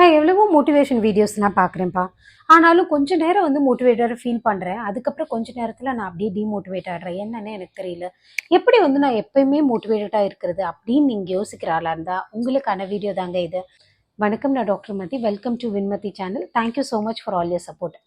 நான் எவ்வளவோ motivation videos நான் பார்க்குறேன்ப்பா. ஆனாலும் கொஞ்ச நேரம் வந்து மோட்டிவேட்டடா ஃபீல் பண்றேன். அதுக்கப்புறம் கொஞ்ச நேரத்துல நான் அப்படியே டிமோட்டிவேட் ஆயிடுறேன். என்னன்னே எனக்கு தெரியல. எப்படி வந்து நான் எப்பயுமே மோட்டிவேட்டடா இருக்கிறது அப்படின்னு நீங்க யோசிக்கிற ஆளா இருந்தா, உங்களுக்கான வீடியோ தாங்க இது. வணக்கம், நான் doctor Mathi. Welcome to Vinmathi channel. Thank you so much for all your support.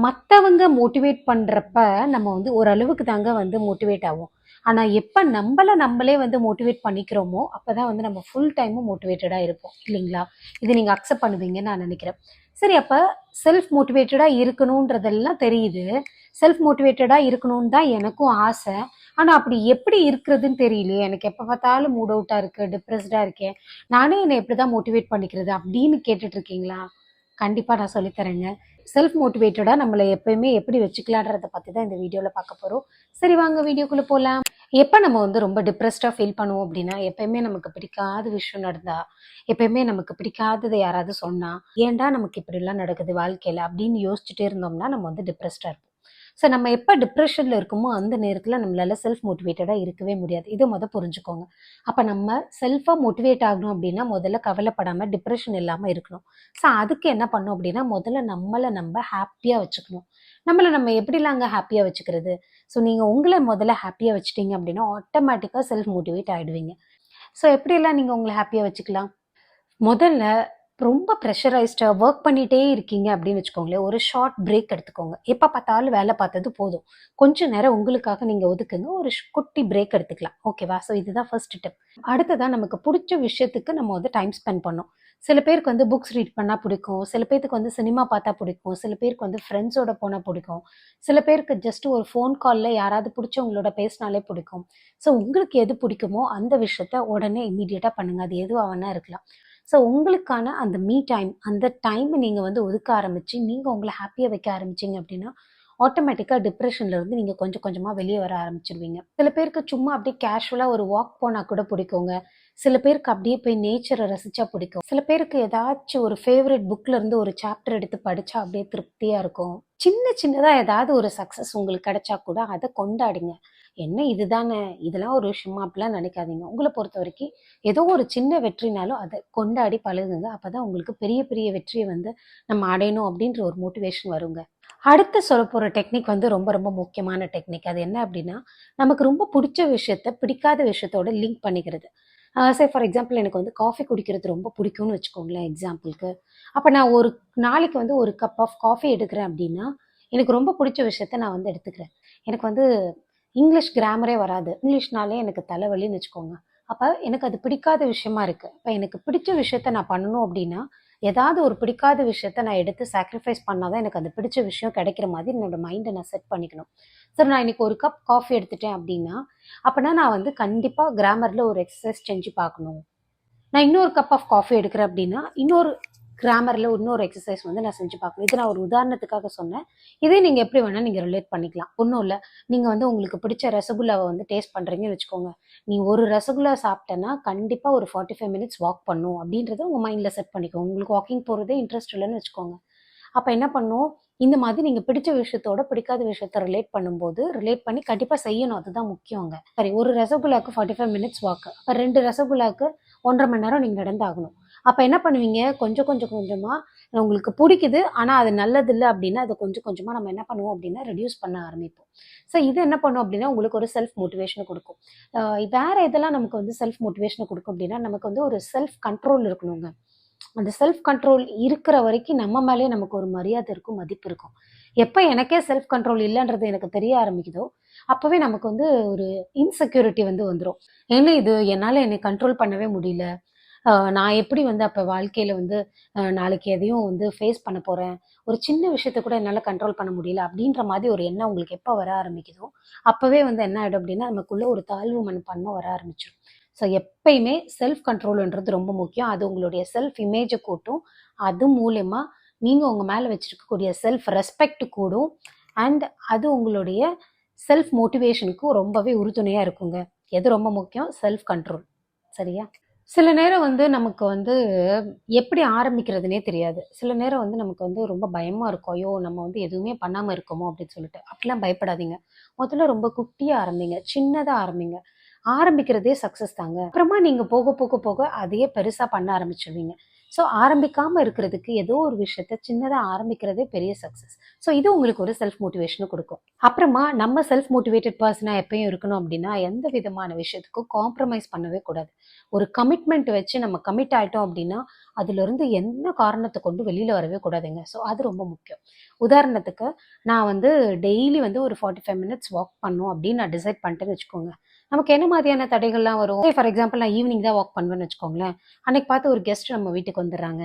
மற்றவங்க மோட்டிவேட் பண்ணுறப்ப நம்ம வந்து ஓரளவுக்கு தாங்க வந்து மோட்டிவேட் ஆகும். ஆனால் எப்போ நம்மளே வந்து மோட்டிவேட் பண்ணிக்கிறோமோ அப்போ தான் வந்து நம்ம ஃபுல் டைமும் மோட்டிவேட்டடாக இருப்போம் இல்லைங்களா? இது நீங்கள் அக்செப்ட் பண்ணுவீங்கன்னு நான் நினைக்கிறேன். சரி, அப்போ செல்ஃப் மோட்டிவேட்டடாக இருக்கணுன்றதெல்லாம் தெரியுது. செல்ஃப் மோட்டிவேட்டடாக இருக்கணும்னு தான் எனக்கும் ஆசை. ஆனால் அப்படி எப்படி இருக்கிறதுன்னு தெரியலையே. எனக்கு எப்போ பார்த்தாலும் மூட் அவுட்டாக இருக்குது, டிப்ரெஸ்டாக இருக்கேன், நானே என்னை எப்படி தான் மோட்டிவேட் பண்ணிக்கிறது அப்படின்னு கேட்டுட்டு இருக்கீங்களா? கண்டிப்பாக நான் சொல்லித்தரேங்க. செல்ஃப் மோட்டிவேட்டடாக நம்மளை எப்பயுமே எப்படி வச்சுக்கலான்றதை பற்றி தான் இந்த வீடியோவில் பார்க்க போகிறோம். சரி, வாங்க வீடியோக்குள்ளே போகலாம். எப்போ நம்ம வந்து ரொம்ப டிப்ரெஸ்டாக ஃபீல் பண்ணுவோம் அப்படின்னா, எப்பயுமே நமக்கு பிடிக்காத விஷயம் நடந்தா, எப்பயுமே நமக்கு பிடிக்காததை யாராவது சொன்னால், ஏன்டா நமக்கு இப்படிலாம் நடக்குது வாழ்க்கையில் அப்படின்னு யோசிச்சுட்டே இருந்தோம்னா நம்ம வந்து டிப்ரெஸ்டாக இருப்போம். ஸோ நம்ம எப்போ டிப்ரெஷனில் இருக்கோமோ அந்த நேரத்தில் நம்மளால செல்ஃப் மோட்டிவேட்டடாக இருக்கவே முடியாது. இதை புரிஞ்சுக்கோங்க. அப்போ நம்ம செல்ஃபாக மோட்டிவேட் ஆகணும் அப்படின்னா முதல்ல கவலைப்படாமல் டிப்ரெஷன் இல்லாமல் இருக்கணும். ஸோ அதுக்கு என்ன பண்ணணும் அப்படின்னா, முதல்ல நம்ம ஹாப்பியாக வச்சுக்கணும். நம்ம எப்படிலாங்க ஹாப்பியாக வச்சுக்கிறது? ஸோ நீங்கள் உங்களை முதல்ல ஹாப்பியாக வச்சுட்டீங்க அப்படின்னா ஆட்டோமேட்டிக்காக செல்ஃப் மோட்டிவேட் ஆகிடுவீங்க. ஸோ எப்படியெல்லாம் நீங்கள் உங்களை ஹாப்பியாக வச்சுக்கலாம்? முதல்ல ரொம்ப ப்ரெஷரைஸ்டாக ஒர்க் பண்ணிகிட்டே இருக்கீங்க அப்படின்னு வச்சுக்கோங்களேன், ஒரு ஷார்ட் பிரேக் எடுத்துக்கோங்க. எப்போ பார்த்தாலும் வேலை பார்த்தது போதும். கொஞ்சம் நேரம் உங்களுக்காக நீங்கள் ஒதுக்குங்க. ஒரு குட்டி பிரேக் எடுத்துக்கலாம். ஓகேவா? ஸோ இதுதான் ஃபர்ஸ்ட் டிப். அடுத்ததான் நமக்கு பிடிச்ச விஷயத்துக்கு நம்ம வந்து டைம் ஸ்பெண்ட் பண்ணோம். சில பேருக்கு வந்து புக்ஸ் ரீட் பண்ணால் பிடிக்கும், சில பேருக்கு வந்து சினிமா பார்த்தா பிடிக்கும், சில பேருக்கு வந்து ஃப்ரெண்ட்ஸோட போனால் பிடிக்கும், சில பேருக்கு ஜஸ்ட் ஒரு ஃபோன் காலில் யாராவது பிடிச்சவங்களோட பேசினாலே பிடிக்கும். ஸோ உங்களுக்கு எது பிடிக்குமோ அந்த விஷயத்த உடனே இமீடியட்டாக பண்ணுங்கள். அது எதுவாக வேணா இருக்கலாம். ஸோ உங்களுக்கான அந்த மீ டைம், அந்த டைமை நீங்கள் வந்து ஒதுக்க ஆரம்பித்து நீங்கள் உங்களை ஹாப்பியாக வைக்க ஆரம்பிச்சிங்க அப்படின்னா ஆட்டோமேட்டிக்காக டிப்ரெஷன்லேருந்து நீங்கள் கொஞ்சம் கொஞ்சமாக வெளியே வர ஆரம்பிச்சிருவீங்க. சில பேருக்கு சும்மா அப்படியே கேஷுவலாக ஒரு வாக் போனால் கூட பிடிக்குங்க. சில பேருக்கு அப்படியே போய் நேச்சரை ரசித்தா பிடிக்கும். சில பேருக்கு ஏதாச்சும் ஒரு ஃபேவரட் புக்லேருந்து ஒரு சாப்டர் எடுத்து படித்தா அப்படியே திருப்தியாக இருக்கும். சின்னதாக ஏதாவது ஒரு சக்ஸஸ் உங்களுக்கு கிடைச்சா கூட அதை கொண்டாடுங்க. என்ன இதுதானே, இதெல்லாம் ஒரு விஷயமா அப்படிலாம் நினைக்காதீங்க. உங்களை பொறுத்த வரைக்கும் ஏதோ ஒரு சின்ன வெற்றினாலும் அதை கொண்டாடி பழகுங்க. அப்போ தான் உங்களுக்கு பெரிய பெரிய வெற்றியை வந்து நம்ம அடையணும் அப்படின்ற ஒரு மோட்டிவேஷன் வருங்க. அடுத்து சொல்ல போகிற டெக்னிக் வந்து ரொம்ப ரொம்ப முக்கியமான டெக்னிக். அது என்ன அப்படின்னா, நமக்கு ரொம்ப பிடிச்ச விஷயத்த பிடிக்காத விஷயத்தோட லிங்க் பண்ணிக்கிறது. சே ஃபார் எக்ஸாம்பிள், எனக்கு வந்து காஃபி குடிக்கிறது ரொம்ப பிடிக்கும்னு வச்சுக்கோங்களேன் எக்ஸாம்பிளுக்கு. அப்போ நான் ஒரு நாளைக்கு வந்து ஒரு கப் ஆஃப் காஃபி எடுக்கிறேன் அப்படின்னா, எனக்கு ரொம்ப பிடிச்ச விஷயத்த நான் வந்து எடுத்துக்கிறேன். எனக்கு வந்து இங்கிலீஷ் கிராமரே வராது. இங்கிலீஷ்னாலே எனக்கு தலைவலின்னு வச்சுக்கோங்க. அப்போ எனக்கு அது பிடிக்காத விஷயமா இருக்குது. இப்போ எனக்கு பிடிச்ச விஷயத்த நான் பண்ணணும் அப்படின்னா, ஏதாவது ஒரு பிடிக்காத விஷயத்த நான் எடுத்து சாக்ரிஃபைஸ் பண்ணால் தான் எனக்கு அந்த பிடிச்ச விஷயம் கிடைக்கிற மாதிரி என்னோட மைண்டை நான் செட் பண்ணிக்கணும். சரி, நான் இன்றைக்கி ஒரு கப் காஃபி எடுத்துட்டேன் அப்படின்னா, அப்போனா நான் வந்து கண்டிப்பாக கிராமரில் ஒரு எக்ஸசைஸ் செஞ்சு பார்க்கணும். நான் இன்னொரு கப் ஆஃப் காஃபி எடுக்கிறேன் அப்படின்னா இன்னொரு கிராமரில் இன்னொரு எக்ஸசைஸ் வந்து நான் செஞ்சு பார்க்கணும். இது நான் ஒரு உதாரணத்துக்காக சொன்னேன். இதே நீங்கள் எப்படி வேணால் நீங்கள் ரிலேட் பண்ணிக்கலாம். ஒன்றும் இல்லை, நீங்கள் வந்து உங்களுக்கு பிடிச்ச ரசகுல்லாவை வந்து டேஸ்ட் பண்ணுறீங்கன்னு வச்சுக்கோங்க. நீ ஒரு ரசகுல்லா சாப்பிட்டேன்னா கண்டிப்பாக ஒரு 45 மினிட்ஸ் வாக் பண்ணும் அப்படின்றத உங்கள் மைண்டில் செட் பண்ணிக்கோங்க. உங்களுக்கு வாக்கிங் போகிறதே இன்ட்ரெஸ்ட் இல்லைன்னு வச்சுக்கோங்க. அப்போ என்ன பண்ணும், இந்த மாதிரி நீங்கள் பிடிச்ச விஷயத்தோட பிடிக்காத விஷயத்த ரிலேட் பண்ணி கண்டிப்பாக செய்யணும். அதுதான் முக்கியங்க. சரி, ஒரு ரசகுல்லாவுக்கு 45 மினிட்ஸ் வாக்கு, அப்போ 2 ரசகுல்லாவுக்கு 1.5 மணி நேரம் நீங்கள் நடந்தாகணும். அப்போ என்ன பண்ணுவீங்க, கொஞ்சமாக உங்களுக்கு பிடிக்குது ஆனால் அது நல்லதில்லை அப்படின்னா அதை கொஞ்சம் கொஞ்சமாக நம்ம என்ன பண்ணுவோம் அப்படின்னா ரெடியூஸ் பண்ண ஆரம்பிப்போம். ஸோ இது என்ன பண்ணும் அப்படின்னா உங்களுக்கு ஒரு செல்ஃப் மோட்டிவேஷனை கொடுக்கும். வேறு இதெல்லாம் நமக்கு வந்து செல்ஃப் மோட்டிவேஷனை கொடுக்கும் அப்படின்னா, நமக்கு வந்து ஒரு செல்ஃப் கண்ட்ரோல் இருக்கணுங்க. அந்த செல்ஃப் கண்ட்ரோல் இருக்கிற வரைக்கும் நம்ம மேலே நமக்கு ஒரு மரியாதை இருக்கும், மதிப்பு இருக்கும். எப்போ எனக்கே செல்ஃப் கண்ட்ரோல் இல்லைன்றது எனக்கு தெரிய ஆரம்பிக்குதோ அப்போவே நமக்கு வந்து ஒரு இன்செக்யூரிட்டி வந்து வந்துடும். ஏன்னா இது என்னால் என்னை கண்ட்ரோல் பண்ணவே முடியல, நான் எப்படி வந்து அப்போ வாழ்க்கையில் வந்து நாளைக்கு எதையும் வந்து ஃபேஸ் பண்ண போகிறேன், ஒரு சின்ன விஷயத்த கூட என்னால் கண்ட்ரோல் பண்ண முடியல அப்படின்ற மாதிரி ஒரு எண்ணம் உங்களுக்கு எப்போ வர ஆரம்பிக்குதோ அப்போவே வந்து என்ன ஆகிடும் அப்படின்னா நமக்குள்ளே ஒரு தாழ்வு மனப்பான்மை வர ஆரம்பிச்சிடும். ஸோ எப்பயுமே செல்ஃப் கண்ட்ரோல்ன்றது ரொம்ப முக்கியம். அது உங்களுடைய செல்ஃப் இமேஜை கூட்டும். அது மூலயமா நீங்கள் உங்கள் மேலே வச்சுருக்கக்கூடிய செல்ஃப் ரெஸ்பெக்ட் கூடும். அண்ட் அது உங்களுடைய செல்ஃப் மோட்டிவேஷனுக்கும் ரொம்பவே உறுதுணையாக இருக்குங்க. எது ரொம்ப முக்கியம்? Self control. சரியா? சில நேரம் வந்து நமக்கு வந்து எப்படி ஆரம்பிக்கிறதுனே தெரியாது. சில நேரம் வந்து நமக்கு வந்து ரொம்ப பயமாக இருக்கும். ஐயோ, நம்ம வந்து எதுவுமே பண்ணாமல் இருக்கோமோ அப்படின்னு சொல்லிட்டு. அப்படிலாம் பயப்படாதீங்க. முதல்ல ரொம்ப குட்டியாக ஆரம்பிங்க, சின்னதாக ஆரம்பிங்க. ஆரம்பிக்கிறதே சக்ஸஸ் தாங்க. அப்புறமா நீங்கள் போக போக போக அதையே பெருசாக பண்ண ஆரம்பிச்சிடுவீங்க. ஸோ ஆரம்பிக்காமல் இருக்கிறதுக்கு ஏதோ ஒரு விஷயத்த சின்னதாக ஆரம்பிக்கிறதே பெரிய சக்ஸஸ். ஸோ இது உங்களுக்கு ஒரு செல்ஃப் மோட்டிவேஷனை கொடுக்கும். அப்புறமா நம்ம செல்ஃப் மோட்டிவேட்டட் பர்சனாக எப்பயும் இருக்கணும் அப்படின்னா எந்த விதமான விஷயத்துக்கும் காம்ப்ரமைஸ் பண்ணவே கூடாது. ஒரு கமிட்மெண்ட் வச்சு நம்ம கமிட் ஆகிட்டோம் அப்படின்னா அதுலேருந்து என்ன காரணத்தை கொண்டு வெளியில் வரவே கூடாதுங்க. ஸோ அது ரொம்ப முக்கியம். உதாரணத்துக்கு நான் வந்து டெய்லி வந்து ஒரு 45 மினிட்ஸ் வாக் பண்ணும் அப்படின்னு நான் டிசைட் பண்ணிட்டேன்னு வச்சுக்கோங்க. நமக்கு என்ன மாதிரியான தடைகள்லாம் வரும்? ஃபார் எக்ஸாம்பிள் நான் ஈவினிங் தான் வாக் பண்ணுவேன்னு வச்சுக்கோங்களேன். அன்னைக்கு பார்த்து ஒரு கெஸ்ட் நம்ம வீட்டுக்கு வந்துடுறாங்க.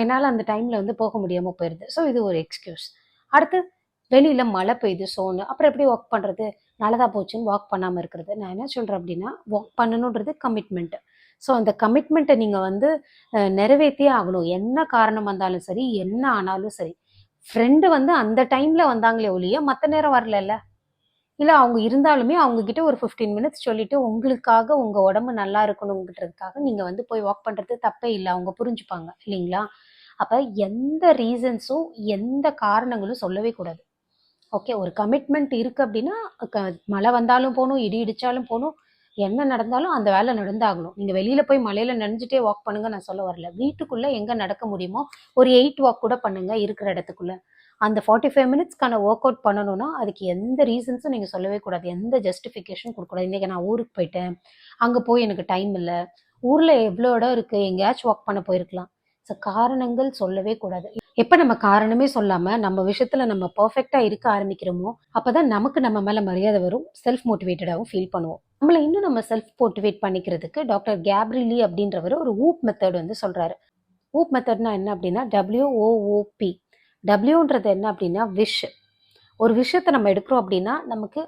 என்னால் அந்த டைமில் வந்து போக முடியாமல் போயிடுது. ஸோ இது ஒரு எக்ஸ்கியூஸ். அடுத்து வெளியில் மழை பெய்யுது சோனு, அப்புறம் எப்படி வாக் பண்ணுறது? நல்லதாக போச்சுன்னு வாக் பண்ணாமல் இருக்கிறது. நான் என்ன சொல்கிறேன் அப்படின்னா வாக் பண்ணணுன்றது கமிட்மெண்ட்டு. ஸோ அந்த கமிட்மெண்ட்டை நீங்கள் வந்து நிறைவேற்றியே ஆகணும். என்ன காரணம் வந்தாலும் சரி, என்ன ஆனாலும் சரி. ஃப்ரெண்டு வந்து அந்த டைமில் வந்தாங்களே ஒழிய மற்ற நேரம் வரலல்ல. இல்லை அவங்க இருந்தாலுமே அவங்கக்கிட்ட ஒரு 15 மினிட்ஸ் சொல்லிவிட்டு உங்களுக்காக உங்கள் உடம்பு நல்லா இருக்கணுங்கிறதுக்காக நீங்கள் வந்து போய் வாக் பண்ணுறது தப்பே இல்லை. அவங்க புரிஞ்சுப்பாங்க இல்லைங்களா? அப்போ எந்த ரீசன்ஸும் எந்த காரணங்களும் சொல்லவே கூடாது. ஓகே, ஒரு கமிட்மெண்ட் இருக்குது அப்படின்னா மழை வந்தாலும் போகணும், இடி இடித்தாலும் போகணும், என்ன நடந்தாலும் அந்த வேலை நடந்தாகணும். நீங்கள் வெளியில் போய் மழையில் நனைஞ்சிட்டே வாக் பண்ணுங்க நான் சொல்ல வரல. வீட்டுக்குள்ளே எங்கே நடக்க முடியுமோ ஒரு 8 வாக் கூட பண்ணுங்க இருக்கிற இடத்துக்குள்ளே. அந்த 45 மினிட்ஸ்க்கான ஒர்க் அவுட் பண்ணணும்னா அதுக்கு எந்த ரீசன்ஸும் நீங்கள் சொல்லவே கூடாது. எந்த ஜஸ்டிஃபிகேஷன் கொடுக்கக்கூடாது. இன்றைக்கி நான் ஊருக்கு போயிட்டேன், அங்கே போய் எனக்கு டைம் இல்லை, ஊரில் எவ்வளோ இடம் இருக்குது, எங்கேயாச்சும் வாக் பண்ண போயிருக்கலாம். ஸோ காரணங்கள் சொல்லவே கூடாது. எப்போ நம்ம காரணமே சொல்லாமல் நம்ம விஷயத்தில் நம்ம பர்ஃபெக்டாக இருக்க ஆரம்பிக்கிறோமோ அப்போ தான் நமக்கு நம்ம மேலே மரியாதை வரும், செல்ஃப் மோட்டிவேட்டடாகவும் ஃபீல் பண்ணுவோம். நம்மளை இன்னும் நம்ம செல்ஃப் மோட்டிவேட் பண்ணிக்கிறதுக்கு டாக்டர் கேப்ரிலி அப்படின்றவர் ஒரு ஊப் மெத்தட் வந்து சொல்கிறாரு. ஊப் மெத்தட்னா என்ன அப்படின்னா WOOP. டபிள்யூன்றது என்ன அப்படின்னா விஷ். ஒரு விஷயத்தை நம்ம எடுக்கிறோம் அப்படின்னா நமக்கு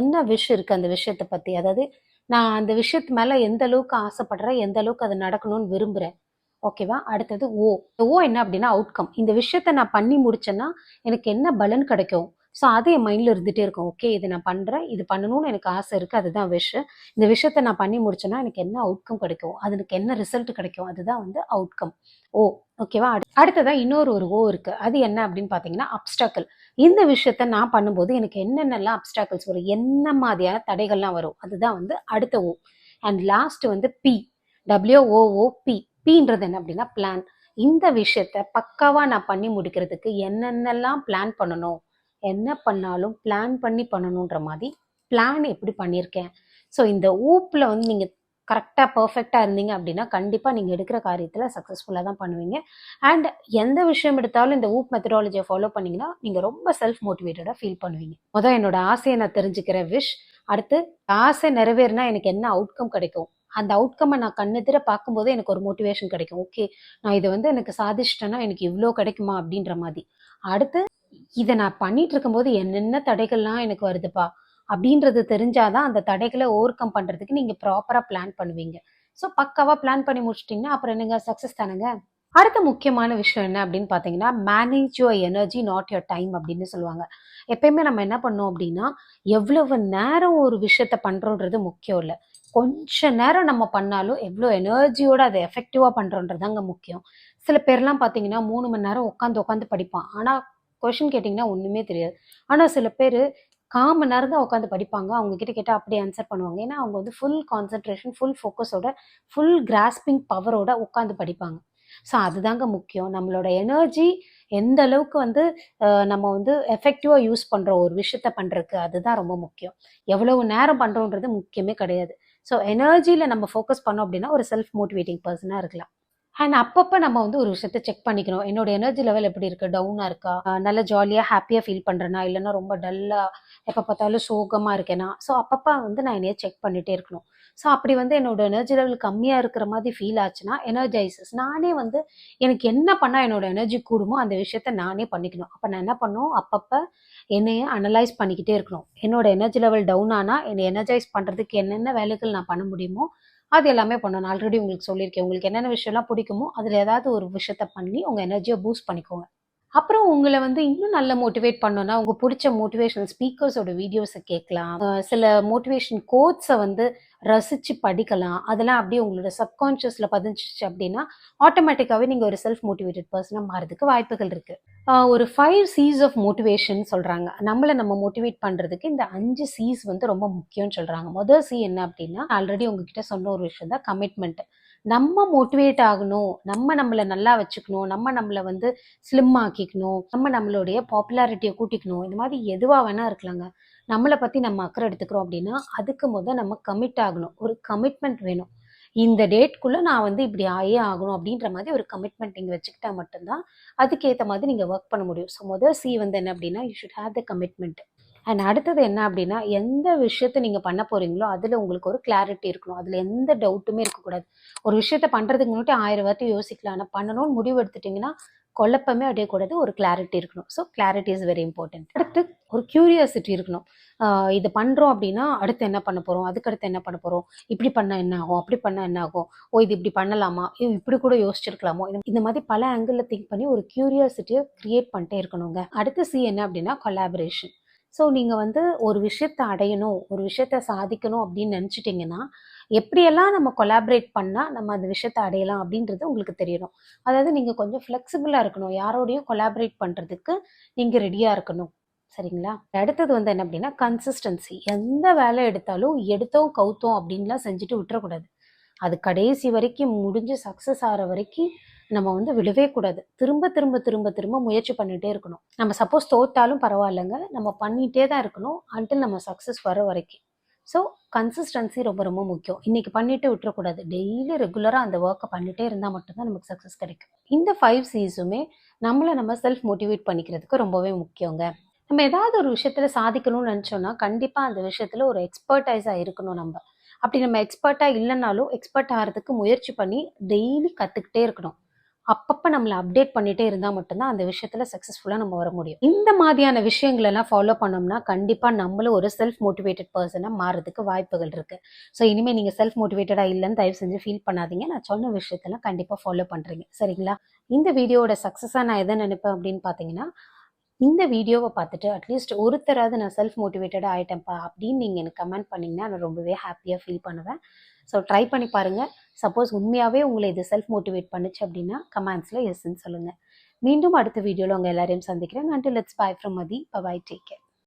என்ன விஷ் இருக்குது அந்த விஷயத்தை பற்றி, அதாவது நான் அந்த விஷயத்து மேலே எந்த அளவுக்கு ஆசைப்படுறேன், எந்த அளவுக்கு அது நடக்கணும்னு விரும்புகிறேன். ஓகேவா? அடுத்தது ஓ என்ன அப்படின்னா அவுட்கம். இந்த விஷயத்த நான் பண்ணி முடிச்சேன்னா எனக்கு என்ன பலன் கிடைக்கும். ஸோ அது என் மைண்டில் இருந்துகிட்டே இருக்கும். ஓகே, இது நான் பண்ணுறேன், இது பண்ணணும்னு எனக்கு ஆசை இருக்குது, அதுதான் விஷ். இந்த விஷயத்த நான் பண்ணி முடிச்சேன்னா எனக்கு என்ன அவுட்கம் கிடைக்கும், அதுக்கு என்ன ரிசல்ட் கிடைக்கும், அதுதான் வந்து அவுட்கம். ஓகேவா? அடுத்ததான் இன்னொரு ஓ இருக்குது. அது என்ன அப்படின்னு பார்த்தீங்கன்னா அப்டாக்கிள். இந்த விஷயத்த நான் பண்ணும்போது எனக்கு என்னென்னலாம் அப்டாக்கிள்ஸ் வரும், என்ன மாதிரியான தடைகள்லாம் வரும், அதுதான் வந்து அடுத்த ஓ. அண்ட் லாஸ்ட் வந்து பி. WOOP. பீன்றது என்ன அப்படின்னா பிளான். இந்த விஷயத்த பக்காவாக நான் பண்ணி முடிக்கிறதுக்கு என்னென்னலாம் பிளான் பண்ணணும், என்ன பண்ணாலும் பிளான் பண்ணி பண்ணணுன்ற மாதிரி பிளான் எப்படி பண்ணியிருக்கேன். ஸோ இந்த ஊப்பில் வந்து நீங்கள் கரெக்டாக பர்ஃபெக்டாக இருந்தீங்க அப்படின்னா கண்டிப்பாக நீங்கள் எடுக்கிற காரியத்தில் சக்ஸஸ்ஃபுல்லாக தான் பண்ணுவீங்க. அண்ட் எந்த விஷயம் எடுத்தாலும் இந்த ஊப் மெத்தடாலஜியை ஃபாலோ பண்ணிங்கன்னா நீங்கள் ரொம்ப செல்ஃப் மோட்டிவேட்டடாக ஃபீல் பண்ணுவீங்க. முதல் என்னோட ஆசையை நான் தெரிஞ்சுக்கிற விஷ். அடுத்து ஆசை நிறைவேறினா எனக்கு என்ன அவுட்கம் கிடைக்கும், அந்த அவுட்கம்மை நான் கண்ணெதிர பார்க்கும்போது எனக்கு ஒரு மோட்டிவேஷன் கிடைக்கும். ஓகே, நான் இதை வந்து எனக்கு சாதிச்சிட்டேன்னா எனக்கு இவ்வளோ கிடைக்குமா அப்படின்ற மாதிரி. அடுத்து இதை நான் பண்ணிட்டு இருக்கும்போது என்னென்ன தடைகள்லாம் எனக்கு வருதுப்பா அப்படின்றது தெரிஞ்சாதான் அந்த தடைகளை ஓவர் கம் பண்ணுறதுக்கு நீங்கள் ப்ராப்பராக பிளான் பண்ணுவீங்க. ஸோ பக்காவாக பிளான் பண்ணி முடிச்சிட்டிங்கன்னா அப்புறம் என்னங்க சக்ஸஸ் தானுங்க. அடுத்த முக்கியமான விஷயம் என்ன அப்படின்னு பார்த்தீங்கன்னா manage your energy not your time அப்படின்னு சொல்லுவாங்க. எப்பயுமே நம்ம என்ன பண்ணோம் அப்படின்னா எவ்வளவு நேரம் ஒரு விஷயத்த பண்ணுறோன்றது முக்கியம் இல்லை, கொஞ்ச நேரம் நம்ம பண்ணாலும் எவ்வளோ எனர்ஜியோட அதை எஃபெக்டிவாக பண்ணுறோன்றதாங்க முக்கியம். சில பேர்லாம் பார்த்தீங்கன்னா 3 மணி நேரம் உட்காந்து படிப்பான், ஆனால் கொஷின் கேட்டிங்கன்னா ஒன்றுமே தெரியாது. ஆனால் சில பேர் 1/4 மணி நேரம் தான் உட்காந்து படிப்பாங்க, அவங்க கிட்ட கேட்டால் அப்படியே ஆன்சர் பண்ணுவாங்க. ஏன்னா அவங்க வந்து ஃபுல் கான்சன்ட்ரேஷன், ஃபுல் ஃபோக்கஸோட, ஃபுல் கிராஸ்பிங் பவரோட உட்காந்து படிப்பாங்க. ஸோ அதுதாங்க முக்கியம். நம்மளோட எனர்ஜி எந்த அளவுக்கு வந்து நம்ம வந்து எஃபெக்டிவாக யூஸ் பண்ணுறோம் ஒரு விஷயத்த பண்ணுறதுக்கு, அதுதான் ரொம்ப முக்கியம். எவ்வளவு நேரம் பண்ணுறோன்றது முக்கியமே கிடையாது. ஸோ எனர்ஜியில் நம்ம ஃபோக்கஸ் பண்ணோம் அப்படின்னா ஒரு செல்ஃப் மோட்டிவேட்டிங் பர்சனாக இருக்கலாம். அண்ட் அப்பப்போ நம்ம வந்து ஒரு விஷயத்த செக் பண்ணிக்கணும். என்னோட எனர்ஜி லெவல் எப்படி இருக்குது, டவுனாக இருக்கா, நல்லா ஜாலியாக ஹாப்பியாக ஃபீல் பண்ணுறேன்னா, இல்லைன்னா ரொம்ப டல்லாக எப்போ பார்த்தாலும் சோகமாக இருக்கேனா. ஸோ அப்பப்போ வந்து நான் என்னைய செக் பண்ணிகிட்டே இருக்கணும். ஸோ அப்படி வந்து என்னோட எனர்ஜி லெவல் கம்மியாக இருக்கிற மாதிரி ஃபீல் ஆச்சுன்னா எனர்ஜைசஸ் நானே வந்து எனக்கு என்ன பண்ணால் என்னோட எனர்ஜி கூடுமோ அந்த விஷயத்த நானே பண்ணிக்கணும். அப்போ நான் என்ன பண்ணணும், அப்பப்போ என்னைய அனலைஸ் பண்ணிக்கிட்டே இருக்கணும். என்னோட எனர்ஜி லெவல் டவுன் ஆனால் என்னை எனர்ஜைஸ் பண்ணுறதுக்கு என்னென்ன வேலைகள் நான் பண்ண முடியுமோ அது எல்லாமே பண்ணணும். ஆல்ரெடி உங்களுக்கு சொல்லியிருக்கேன், உங்களுக்கு என்னென்ன விஷயம்லாம் பிடிக்குமோ அதில் ஏதாவது ஒரு விஷயத்த பண்ணி உங்கள் எனர்ஜியை பூஸ்ட் பண்ணிக்கோங்க. அப்புறம் உங்களை வந்து இன்னும் நல்ல மோட்டிவேட் பண்ணணும்னா உங்கள் பிடிச்ச மோட்டிவேஷனல் ஸ்பீக்கர்ஸோட வீடியோஸை கேட்கலாம். சில மோட்டிவேஷன் கோட்ஸை வந்து ரசித்து படிக்கலாம். அதெல்லாம் அப்படியே உங்களோட சப்கான்ஷியஸில் பதிஞ்சிச்சு அப்படின்னா ஆட்டோமேட்டிக்காகவே நீங்கள் ஒரு செல்ஃப் மோட்டிவேட்டட் பர்சனாக மாறதுக்கு வாய்ப்புகள் இருக்குது. ஒரு 5 C's ஆஃப் மோட்டிவேஷன் சொல்கிறாங்க. நம்மளை நம்ம மோட்டிவேட் பண்ணுறதுக்கு இந்த 5 C's வந்து ரொம்ப முக்கியம்னு சொல்கிறாங்க. முதல் C என்ன அப்படின்னா ஆல்ரெடி உங்ககிட்ட சொன்ன ஒரு விஷயம் தான் கமிட்மெண்ட். நம்ம மோட்டிவேட் ஆகணும், நம்ம நம்மளை நல்லா வச்சுக்கணும், நம்ம நம்மளை வந்து ஸ்லிம் ஆக்கிக்கணும், நம்ம நம்மளுடைய பாப்புலாரிட்டியை கூட்டிக்கணும், இந்த மாதிரி எதுவாக வேணா இருக்கலாங்க. நம்மளை பற்றி நம்ம அக்கறை எடுத்துக்கிறோம் அப்படின்னா அதுக்கு நம்ம கமிட் ஆகணும். ஒரு கமிட்மெண்ட் வேணும். இந்த டேட்குள்ளே நான் வந்து இப்படி ஆயே ஆகணும் அப்படின்ற மாதிரி ஒரு கமிட்மெண்ட் நீங்கள் வச்சுக்கிட்டா மட்டும்தான் அதுக்கேற்ற மாதிரி நீங்கள் ஒர்க் பண்ண முடியும். ஸோ முதல் சி வந்து என்ன அப்படின்னா, you should have the commitment. And அடுத்தது என்ன அப்படின்னா, எந்த விஷயத்தை நீங்கள் பண்ண போகிறீங்களோ அதில் உங்களுக்கு ஒரு கிளாரிட்டி இருக்கணும். அதில் எந்த டவுட்டுமே இருக்கக்கூடாது. ஒரு விஷயத்த பண்ணுறதுக்கு முன்னாடி 1000 வார்த்தை யோசிக்கலாம். ஆனால் பண்ணணும்னு முடிவு எடுத்துட்டிங்கன்னா குழப்பமே அடையக்கூடாது. ஒரு கிளாரிட்டி இருக்கணும். So clarity is very important. அடுத்து ஒரு கியூரியாசிட்டி இருக்கணும். இது பண்ணுறோம் அப்படின்னா அடுத்து என்ன பண்ண போகிறோம், அதுக்கடுத்து என்ன பண்ண போகிறோம், இப்படி பண்ணால் என்ன ஆகும், அப்படி பண்ணால் என்ன ஆகும், இது இப்படி பண்ணலாமா, இப்படி கூட யோசிச்சிருக்கலாமோ, இந்த மாதிரி பல ஆங்கிளில் திங்க் பண்ணி ஒரு கியூரியாசிட்டியை க்ரியேட் பண்ணிட்டே இருக்கணுங்க. அடுத்து சி என்ன அப்படின்னா கொலாபரேஷன். ஸோ நீங்கள் வந்து ஒரு விஷயத்தை அடையணும், ஒரு விஷயத்த சாதிக்கணும் அப்படின்னு நினச்சிட்டிங்கன்னா எப்படியெல்லாம் நம்ம கொலாபரேட் பண்ணால் நம்ம அந்த விஷயத்தை அடையலாம் அப்படின்றது உங்களுக்கு தெரியணும். அதாவது நீங்கள் கொஞ்சம் ஃப்ளெக்சிபிளாக இருக்கணும். யாரோடையும் கொலாபரேட் பண்ணுறதுக்கு நீங்கள் ரெடியாக இருக்கணும். சரிங்களா? அடுத்தது வந்து என்ன அப்படின்னா கன்சிஸ்டன்சி. எந்த வேலை எடுத்தாலும் எடுத்தோம் கவுத்தோம் அப்படின்லாம் செஞ்சுட்டு விட்டுறக்கூடாது. அது கடைசி வரைக்கும் முடிஞ்சு சக்ஸஸ் ஆகிற வரைக்கும் நம்ம வந்து விடவே கூடாது. திரும்ப திரும்ப திரும்ப திரும்ப முயற்சி பண்ணிகிட்டே இருக்கணும். நம்ம சப்போஸ் தோத்தாலும் பரவாயில்லைங்க, நம்ம பண்ணிகிட்டே தான் இருக்கணும் அன்டில் நம்ம சக்ஸஸ் வர வரைக்கும். ஸோ கன்சிஸ்டன்சி ரொம்ப ரொம்ப முக்கியம். இன்னைக்கு பண்ணிட்டு விட்டுறக்கூடாது. டெய்லி ரெகுலராக அந்த ஒர்க்கை பண்ணிகிட்டே இருந்தால் மட்டும்தான் நமக்கு சக்ஸஸ் கிடைக்கும். இந்த 5 Cஸுமே நம்ம செல்ஃப் மோட்டிவேட் பண்ணிக்கிறதுக்கு ரொம்பவே முக்கியங்க. நம்ம ஏதாவது ஒரு விஷயத்தில் சாதிக்கணும்னு நினச்சோன்னா கண்டிப்பாக அந்த விஷயத்தில் ஒரு எக்ஸ்பர்டைஸாக இருக்கணும் நம்ம. அப்படி நம்ம எக்ஸ்பர்ட்டாக இல்லைனாலும் எக்ஸ்பர்ட் ஆகிறதுக்கு முயற்சி பண்ணி டெய்லி கற்றுக்கிட்டே இருக்கணும். அப்பப்போ நம்மளை அப்டேட் பண்ணிகிட்டே இருந்தால் மட்டும்தான் அந்த விஷயத்தில் சக்ஸஸ்ஃபுல்லாக நம்ம வர முடியும். இந்த மாதிரியான விஷயங்களெல்லாம் ஃபாலோ பண்ணோம்னா கண்டிப்பாக நம்மளும் ஒரு செல்ஃப் மோட்டிவேட்டட் பர்சனாக மாறதுக்கு வாய்ப்புகள் இருக்குது. ஸோ இனிமேல் நீங்கள் செல்ஃப் மோட்டிவேட்டடாக இல்லைன்னு தயவு செஞ்சு ஃபீல் பண்ணாதீங்க. நான் சொன்ன விஷயத்தெல்லாம் கண்டிப்பாக ஃபாலோ பண்ணுறீங்க. சரிங்களா? இந்த வீடியோவோட சக்ஸஸாக நான் எதை நினைப்பேன் அப்படின்னு பார்த்தீங்கன்னா, இந்த வீடியோவை பார்த்துட்டு அட்லீஸ்ட் ஒருத்தராவது நான் செல்ஃப் மோட்டிவேட்டடாக ஆகிட்டேன்ப்பா அப்படின்னு நீங்கள் எனக்கு கமெண்ட் பண்ணிங்கன்னா நான் ரொம்பவே ஹாப்பியாக ஃபீல் பண்ணுவேன். ஸோ ட்ரை பண்ணி பாருங்கள். சப்போஸ் உண்மையாகவே உங்களை இது செல்ஃப் மோட்டிவேட் பண்ணுச்சு அப்படின்னா கமெண்ட்ஸில் எஸ்ன்னு சொல்லுங்கள். மீண்டும் அடுத்த வீடியோவில் உங்கள் எல்லாரையும் சந்திக்கிறேன். until it's bye from Madhi. Bye bye. Take care.